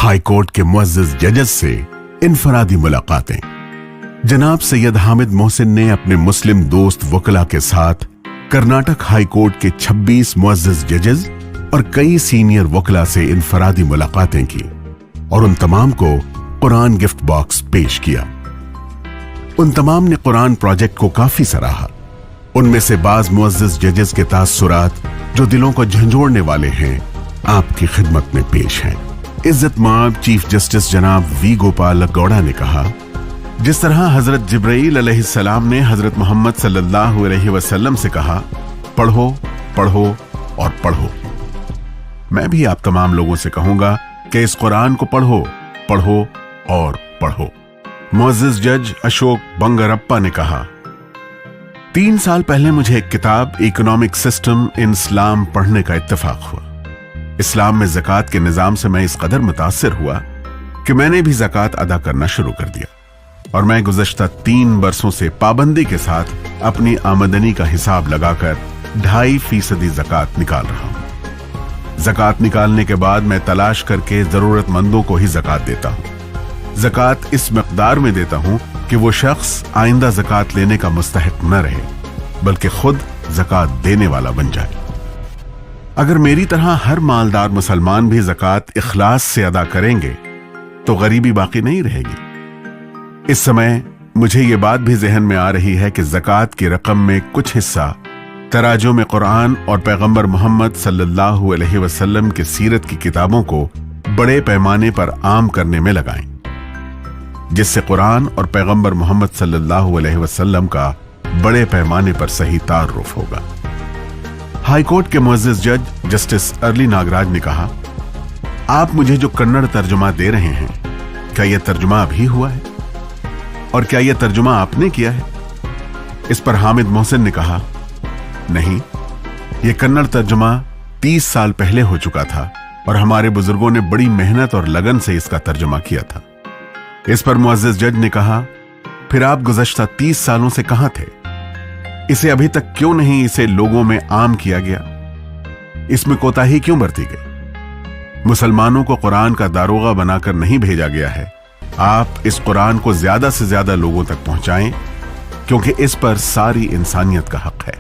High court के मुअज़्ज़िज़ जजेस से इनफरादी मुलाकातें। जनाब सैयद हामिद मोहसिन ने अपने मुस्लिम दोस्त वकला के साथ कर्नाटक हाई कोर्ट के 26 मुअज़्ज़िज़ जजेस और कई सीनियर वकला से इनफरादी मुलाकातें की और उन तमाम को कुरान गिफ्ट बॉक्स पेश किया। उन तमाम ने कुरान प्रोजेक्ट को काफी सराहा। उनमें से बाज मुअज़्ज़िज़ जजेस के तासुरात जो दिलों को झंझोड़ने वाले हैं आपकी खिदमत में पेश हैं। इज्जत माब चीफ जस्टिस जनाब वी गोपाल गौड़ा ने कहा, जिस तरह हजरत जिब्राइल अलैहिस्सलाम ने हजरत मोहम्मद सल्लल्लाहु अलैहि वसल्लम से कहा, पढ़ो पढ़ो और पढ़ो, मैं भी आप तमाम लोगों से कहूंगा कि इस कुरान को पढ़ो पढ़ो और पढ़ो। मुअज़्ज़िज़ जज अशोक बंगरप्पा ने कहा, 3 साल पहले मुझे एक किताब इकोनॉमिक सिस्टम इन इस्लाम पढ़ने का इत्तेफाक हुआ। इस्लाम में ज़कात के निज़ाम से मैं इस कदर मुतासिर हुआ कि मैंने भी ज़कात अदा करना शुरू कर दिया और मैं गुज़श्ता 3 बरसों से पाबंदी के साथ अपनी आमदनी का हिसाब लगाकर 2.5% ज़कात निकाल रहा हूं। ज़कात निकालने के बाद मैं तलाश करके ज़रूरतमंदों को ही ज़कात देता हूं। ज़कात इस मकदार में देता हूं कि वो शख्स आइंदा ज़कात लेने का मुस्तहिक न रहे बल्कि खुद ज़कात देने वाला बन जाए। अगर मेरी तरह हर मालदार मुसलमान भी ज़कात इखलास से अदा करेंगे तो गरीबी बाकी नहीं रहेगी। इस समय मुझे ये बात भी ज़हन में आ रही है कि ज़कात की रकम में कुछ हिस्सा तराजुम कुरान और पैगंबर मोहम्मद सल्लल्लाहु अलैहि वसल्लम की सीरत की किताबों को बड़े पैमाने पर आम करने में लगाएं, जिससे कुरान और पैगंबर मोहम्मद सल्लल्लाहु अलैहि वसल्लम का बड़े पैमाने पर सही तारुफ होगा। हाई कोर्ट के मुअज़्ज़िज़ जज जस्टिस अर्ली नागराज ने कहा, आप मुझे जो कन्नड़ तर्जुमा दे रहे हैं, क्या यह तर्जुमा अभी हुआ है और क्या यह तर्जुमा आपने किया है? इस पर हामिद मोहसिन ने कहा, नहीं, यह कन्नड़ तर्जुमा 30 साल पहले हो चुका था और हमारे बुजुर्गों ने बड़ी मेहनत और लगन से इसका तर्जुमा किया था। इस पर मुअज़्ज़िज़ जज ने कहा, फिर आप गुज़श्ता 30 सालों से कहां थे? इसे अभी तक क्यों नहीं इसे लोगों में आम किया गया? इसमें कोताही क्यों बरती गई? मुसलमानों को कुरान का दारोगा बनाकर नहीं भेजा गया है। आप इस कुरान को ज्यादा से ज्यादा लोगों तक पहुंचाएं, क्योंकि इस पर सारी इंसानियत का हक है।